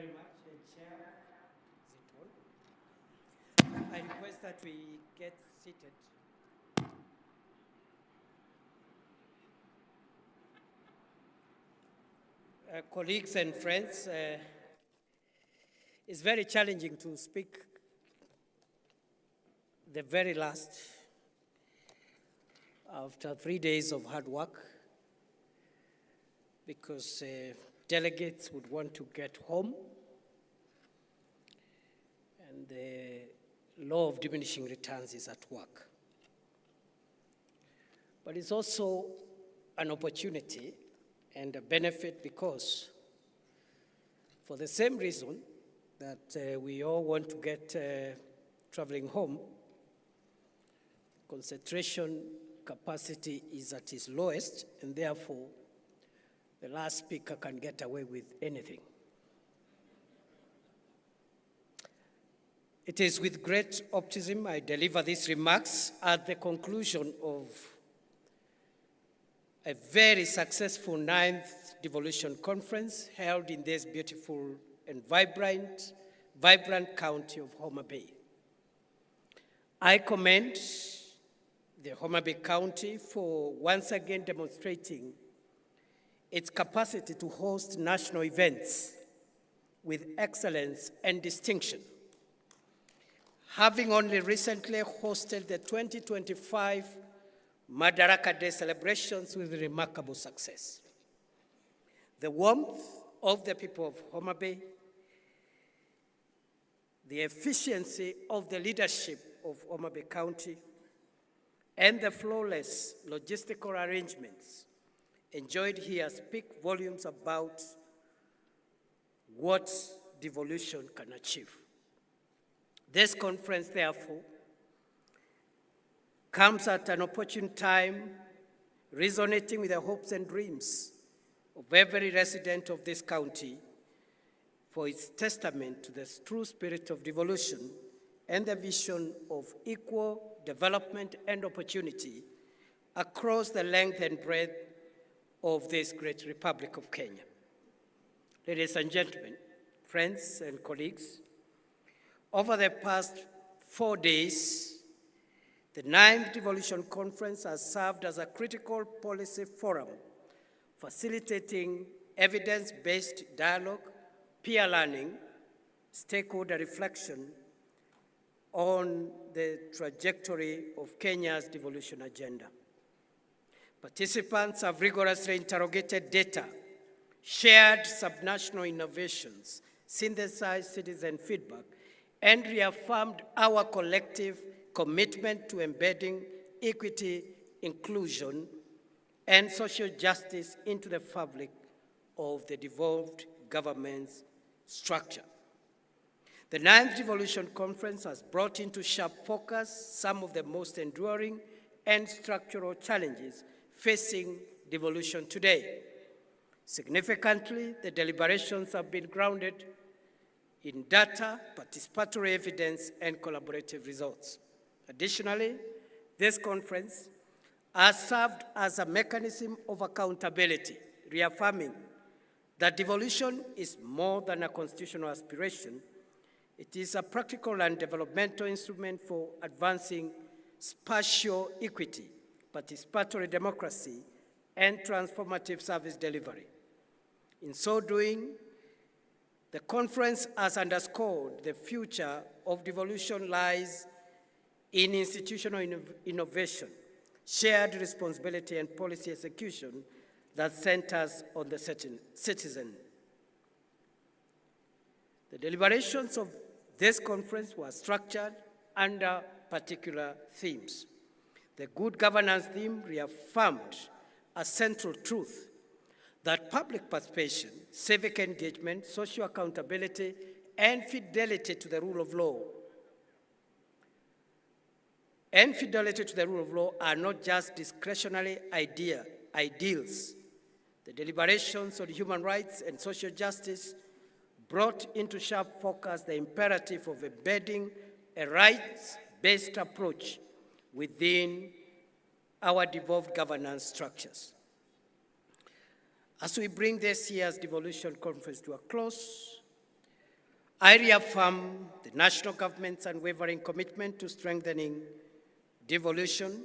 very much, Chair. Is it on? I request that we get seated. Colleagues and friends, it's very challenging to speak the very last after 3 days of hard work, because delegates would want to get home, and the law of diminishing returns is at work. But it's also an opportunity and a benefit, because for the same reason that we all want to get traveling home, concentration capacity is at its lowest, and therefore the last speaker can get away with anything. It is with great optimism I deliver these remarks at the conclusion of a very successful 9th Devolution Conference held in this beautiful and vibrant county of Homa Bay. I commend the Homa Bay County for once again demonstrating its capacity to host national events with excellence and distinction, having only recently hosted the 2025 Madaraka Day celebrations with remarkable success. The warmth of the people of Homa Bay, the efficiency of the leadership of Homa Bay County, and the flawless logistical arrangements enjoyed here speak volumes about what devolution can achieve. This conference, therefore, comes at an opportune time, resonating with the hopes and dreams of every resident of this county, for its testament to the true spirit of devolution and the vision of equal development and opportunity across the length and breadth of this great Republic of Kenya. Ladies and gentlemen, friends and colleagues, over the past 4 days, the 9th Devolution Conference has served as a critical policy forum, facilitating evidence-based dialogue, peer learning, stakeholder reflection on the trajectory of Kenya's devolution agenda. Participants have rigorously interrogated data, shared subnational innovations, synthesized citizen feedback, and reaffirmed our collective commitment to embedding equity, inclusion, and social justice into the fabric of the devolved government's structure. The 9th Devolution Conference has brought into sharp focus some of the most enduring and structural challenges facing devolution today. Significantly, the deliberations have been grounded in data, participatory evidence, and collaborative results. Additionally, this conference has served as a mechanism of accountability, reaffirming that devolution is more than a constitutional aspiration. It is a practical and developmental instrument for advancing spatial equity, participatory democracy, and transformative service delivery. In so doing, the conference has underscored the future of devolution lies in institutional innovation, shared responsibility, and policy execution that centers on the citizen. The deliberations of this conference were structured under particular themes. The good governance theme reaffirmed a central truth that public participation, civic engagement, social accountability, and fidelity to the rule of law are not just discretionary ideals. The deliberations on human rights and social justice brought into sharp focus the imperative of embedding a rights-based approach within our devolved governance structures. As we bring this year's Devolution Conference to a close, I reaffirm the national government's unwavering commitment to strengthening devolution,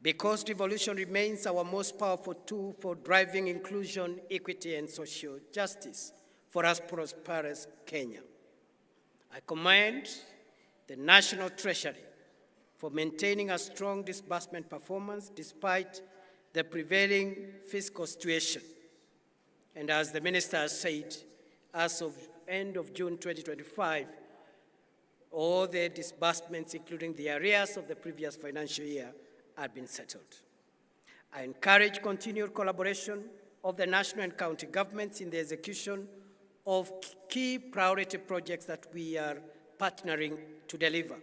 because devolution remains our most powerful tool for driving inclusion, equity, and social justice for us prosperous Kenya. I commend the National Treasury for maintaining a strong disbursement performance despite the prevailing fiscal situation. And as the Minister has said, as of end of June 2025, all the disbursements, including the arrears of the previous financial year, have been settled. I encourage continued collaboration of the national and county governments in the execution of key priority projects that we are partnering to deliver.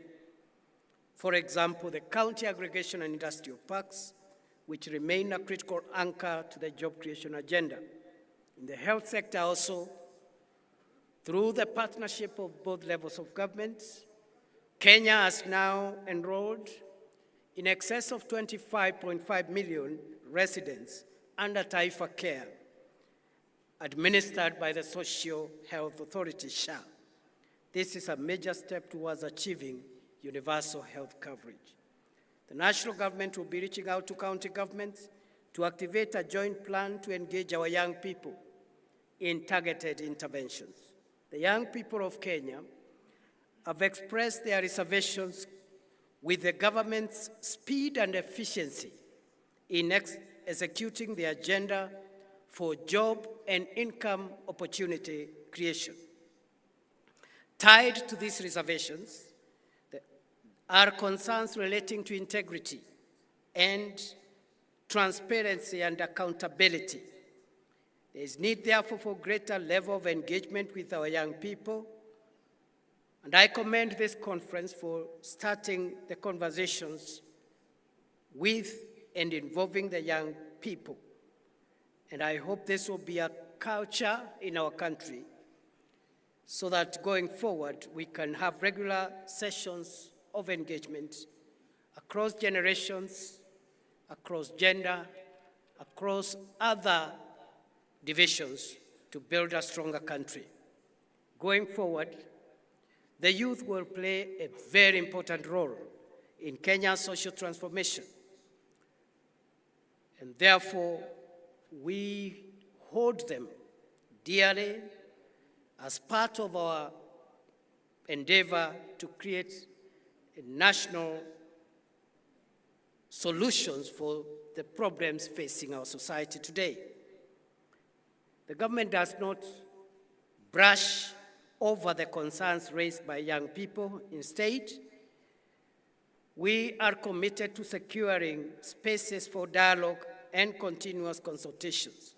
For example, the county aggregation and industrial parks, which remain a critical anchor to the job creation agenda. In the health sector also, through the partnership of both levels of government, Kenya has now enrolled in excess of 25.5 million residents under Taifa Care, administered by the Social Health Authority, SHA. This is a major step towards achieving universal health coverage. The national government will be reaching out to county governments to activate a joint plan to engage our young people in targeted interventions. The young people of Kenya have expressed their reservations with the government's speed and efficiency in executing the agenda for job and income opportunity creation. Tied to these reservations are concerns relating to integrity and transparency and accountability. There is need, therefore, for greater level of engagement with our young people, and I commend this conference for starting the conversations with and involving the young people. And I hope this will be a culture in our country so that going forward we can have regular sessions of engagement across generations, across gender, across other divisions to build a stronger country. Going forward, the youth will play a very important role in Kenya's social transformation. And therefore, we hold them dearly as part of our endeavor to create national solutions for the problems facing our society today. The government does not brush over the concerns raised by young people. Instead, we are committed to securing spaces for dialogue and continuous consultations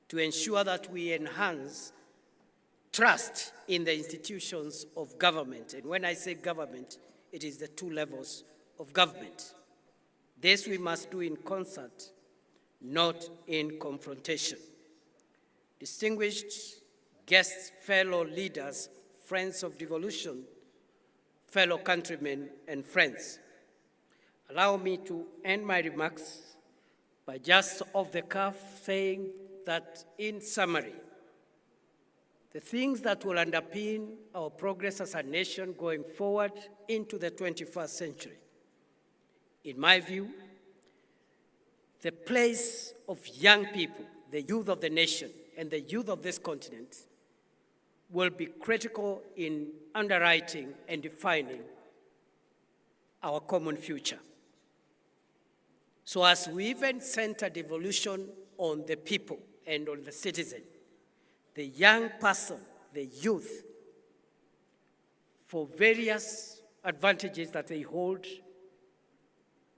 to ensure that we enhance trust in the institutions of government. And when I say government, it is the two levels of government. This we must do in concert, not in confrontation. Distinguished guests, fellow leaders, friends of devolution, fellow countrymen and friends, allow me to end my remarks by just off the cuff saying that, in summary, the things that will underpin our progress as a nation going forward into the 21st century, in my view, the place of young people, the youth of the nation and the youth of this continent, will be critical in underwriting and defining our common future. So as we even center devolution on the people and on the citizen, the young person, the youth, for various advantages that they hold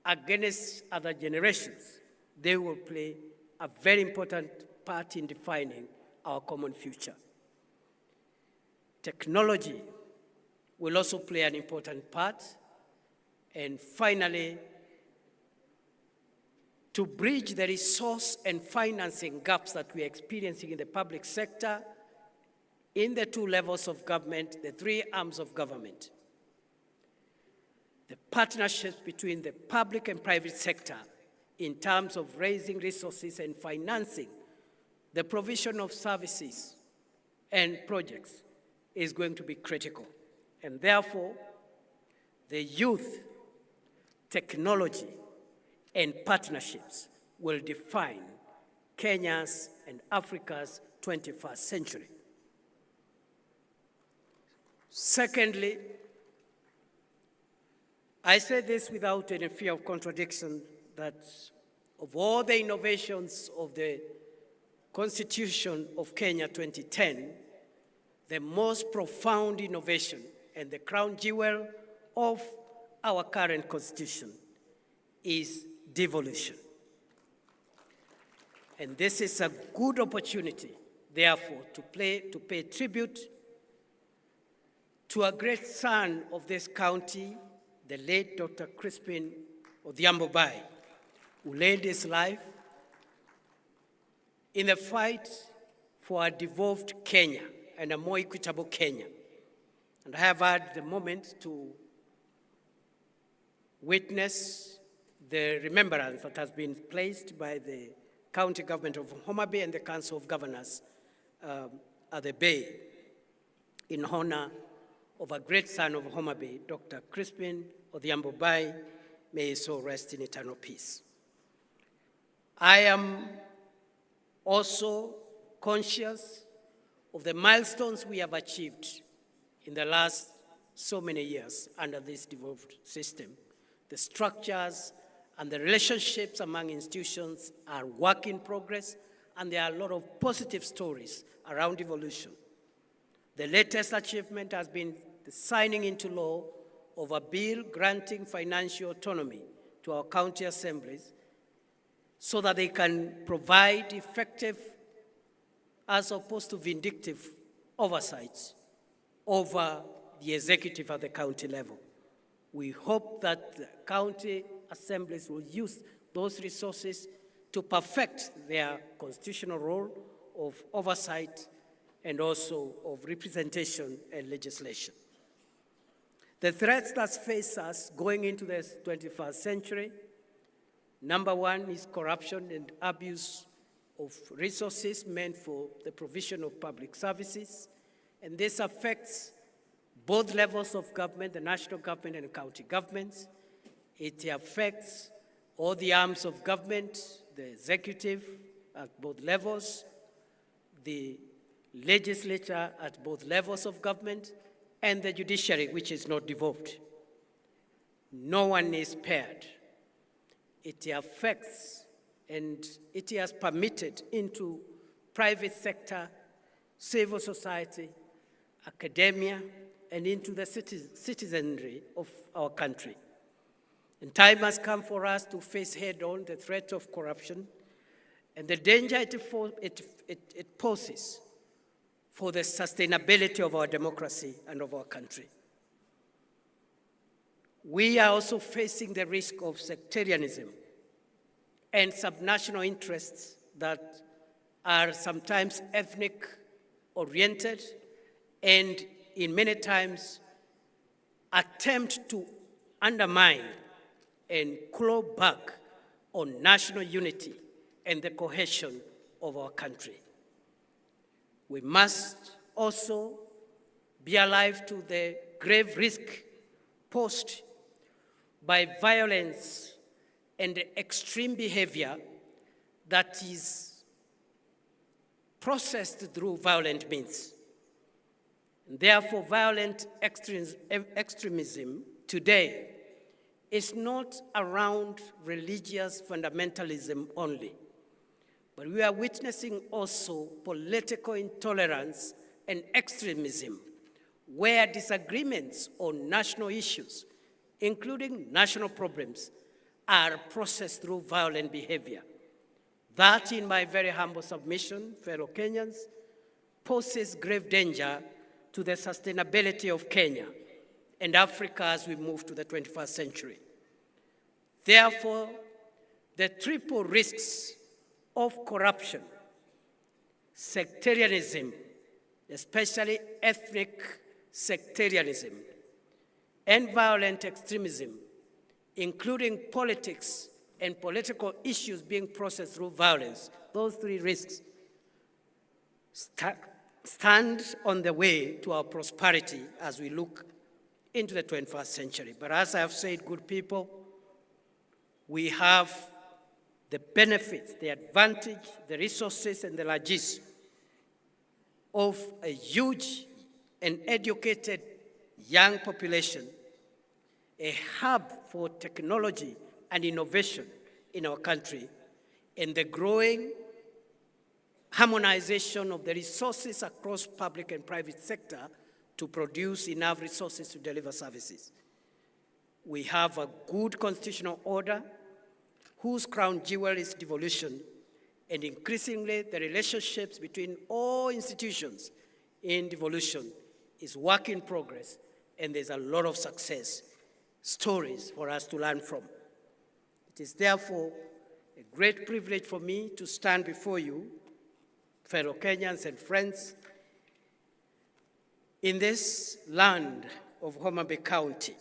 against other generations, they will play a very important part in defining our common future. Technology will also play an important part. And finally, to bridge the resource and financing gaps that we are experiencing in the public sector, in the two levels of government, the three arms of government, the partnerships between the public and private sector in terms of raising resources and financing the provision of services and projects is going to be critical. And therefore, the youth, technology, and partnerships will define Kenya's and Africa's 21st century. Secondly, I say this without any fear of contradiction, that of all the innovations of the Constitution of Kenya 2010, the most profound innovation and the crown jewel of our current Constitution is devolution. And this is a good opportunity, therefore, to pay tribute to a great son of this county, the late Dr. Crispin Odhiambo, who laid his life in the fight for a devolved Kenya and a more equitable Kenya. And I have had the moment to witness the remembrance that has been placed by the county government of Homa Bay and the Council of Governors at the Bay in honor of a great son of Homa Bay, Dr. Crispin Odhiambo. May his soul rest in eternal peace. I am also conscious of the milestones we have achieved in the last so many years under this devolved system. The structures and the relationships among institutions are work in progress, and there are a lot of positive stories around devolution. The latest achievement has been the signing into law of a bill granting financial autonomy to our county assemblies so that they can provide effective, as opposed to vindictive, oversights over the executive at the county level. We hope that the county assemblies will use those resources to perfect their constitutional role of oversight and also of representation and legislation. The threats that face us going into the 21st century, number one is corruption and abuse of resources meant for the provision of public services, and this affects both levels of government, the national government and the county governments. It affects all the arms of government, the executive at both levels, the legislature at both levels of government, and the judiciary, which is not devolved. No one is spared. It affects and it has permitted into private sector, civil society, academia, and into the citizenry of our country. And time has come for us to face head-on the threat of corruption and the danger it poses for the sustainability of our democracy and of our country. We are also facing the risk of sectarianism and subnational interests that are sometimes ethnic-oriented and in many times attempt to undermine and claw back on national unity and the cohesion of our country. We must also be alive to the grave risk posed by violence and extreme behavior that is processed through violent means. Therefore, violent extremism today is not around religious fundamentalism only, but we are witnessing also political intolerance and extremism, where disagreements on national issues, including national problems, are processed through violent behavior. That, in my very humble submission, fellow Kenyans, poses grave danger to the sustainability of Kenya and Africa as we move to the 21st century. Therefore, the triple risks of corruption, sectarianism, especially ethnic sectarianism, and violent extremism, including politics and political issues being processed through violence, those three risks stand on the way to our prosperity as we look into the 21st century. But as I have said, good people, we have the benefits, the advantage, the resources, and the largesse of a huge and educated young population, a hub for technology and innovation in our country, and the growing harmonization of the resources across public and private sector to produce enough resources to deliver services. We have a good constitutional order whose crown jewel is devolution, and increasingly the relationships between all institutions in devolution is work in progress, and there's a lot of success stories for us to learn from. It is therefore a great privilege for me to stand before you, fellow Kenyans and friends, in this land of Homa Bay County,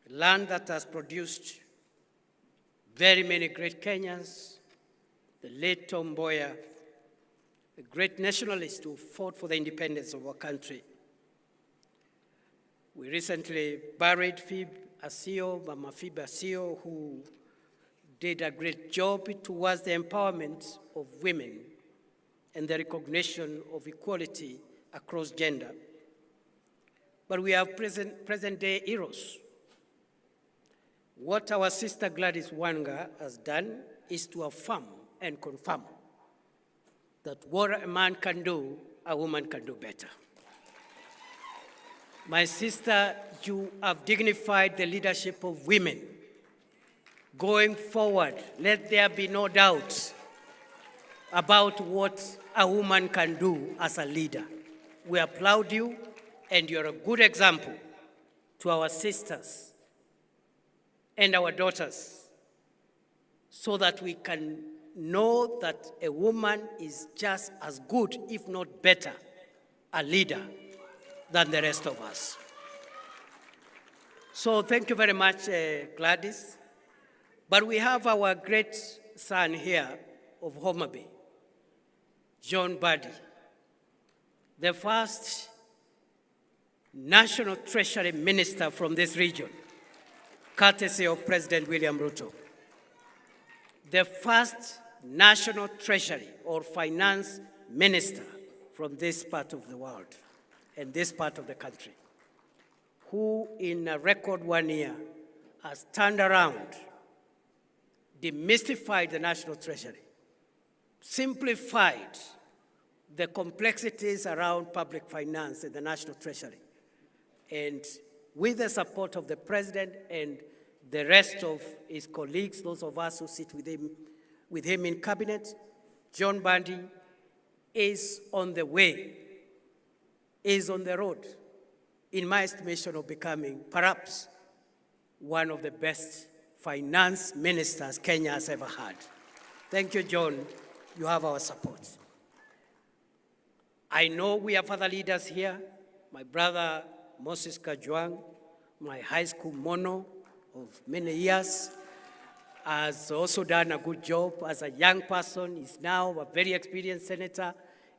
a land that has produced very many great Kenyans, the late Tom Mboya, a great nationalist who fought for the independence of our country. We recently buried Phoebe Asio, Mama Phoebe Asio, who did a great job towards the empowerment of women and the recognition of equality across gender. But we have present-day heroes. What our sister Gladys Wanga has done is to affirm and confirm that what a man can do, a woman can do better. My sister, you have dignified the leadership of women. Going forward, let there be no doubt about what a woman can do as a leader. We applaud you, and you're a good example to our sisters and our daughters, so that we can know that a woman is just as good, if not better, a leader than the rest of us. So thank you very much, Gladys. But we have our great son here of Homa Bay, John Buddy, the first National Treasury Minister from this region, courtesy of President William Ruto. The first National Treasury or Finance Minister from this part of the world and this part of the country, who in a record 1 year has turned around, demystified the National Treasury, simplified the complexities around public finance in the National Treasury. And with the support of the President and the rest of his colleagues, those of us who sit with him in cabinet, John Buddy is on the way, is on the road, in my estimation, of becoming perhaps one of the best finance ministers Kenya has ever had. Thank you, John. You have our support. I know we have other leaders here. My brother, Moses Kajwang, my high school mono of many years, has also done a good job as a young person. He's now a very experienced senator,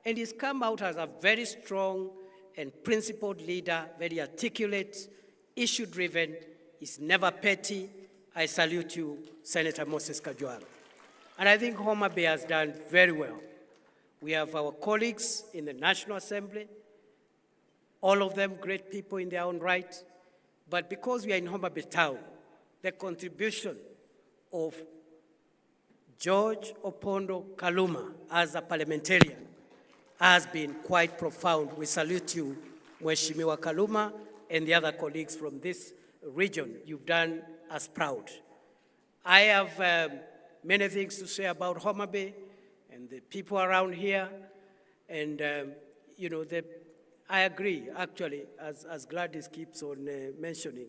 and he's come out as a very strong and principled leader, very articulate, issue-driven. He's never petty. I salute you, Senator Moses Kajwang. And I think Homa Bay has done very well. We have our colleagues in the National Assembly, all of them great people in their own right. But because we are in Homa Bay town, the contribution of George Opondo Kaluma as a parliamentarian has been quite profound. We salute you, Mheshimiwa Kaluma, and the other colleagues from this region. You've done us proud. I have many things to say about Homa Bay and the people around here. And, I agree, actually, as Gladys keeps on mentioning,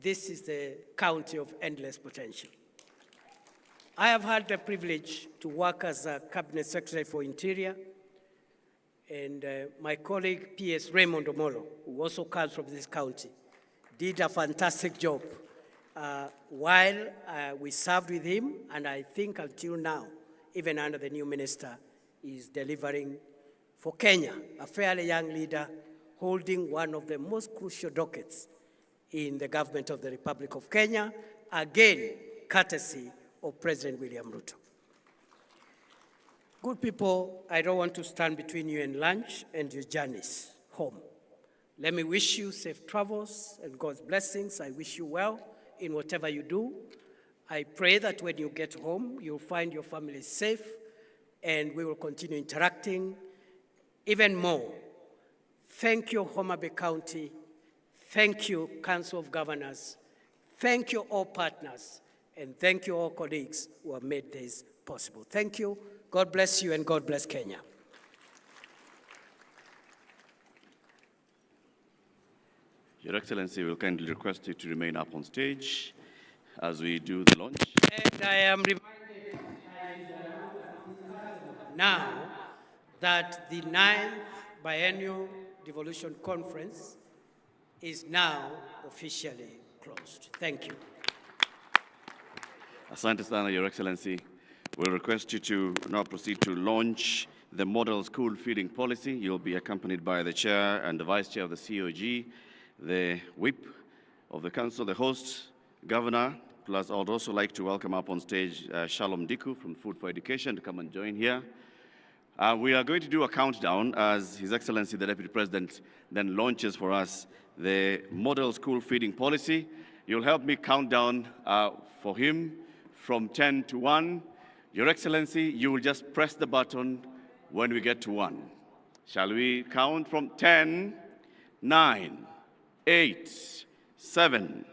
this is the county of endless potential. I have had the privilege to work as a Cabinet Secretary for Interior, and my colleague, P.S. Raymond Omolo, who also comes from this county, did a fantastic job while we served with him, and I think until now, even under the new minister, is delivering For Kenya, a fairly young leader holding one of the most crucial dockets in the government of the Republic of Kenya, again, courtesy of President William Ruto. Good people, I don't want to stand between you and lunch and your journeys home. Let me wish you safe travels and God's blessings. I wish you well in whatever you do. I pray that when you get home, you'll find your family safe, and we will continue interacting even more. Thank you, Homa Bay County. Thank you, Council of Governors. Thank you, all partners. And thank you, all colleagues who have made this possible. Thank you. God bless you, and God bless Kenya. Your Excellency, will kindly request you to remain up on stage as we do the launch. And I am reminded now that the 9th Biennial Devolution Conference is now officially closed. Thank you. Asante sana, Your Excellency. We'll request you to now proceed to launch the Model School Feeding Policy. You'll be accompanied by the Chair and the Vice Chair of the COG, the Whip of the Council, the host, Governor, plus I would also like to welcome up on stage Shalom Diku from Food for Education to come and join here. We are going to do a countdown as His Excellency the Deputy President then launches for us the Model School Feeding Policy. You'll help me count down for him from 10 to 1. Your Excellency, you will just press the button when we get to 1. Shall we count from 10, 9, 8, 7,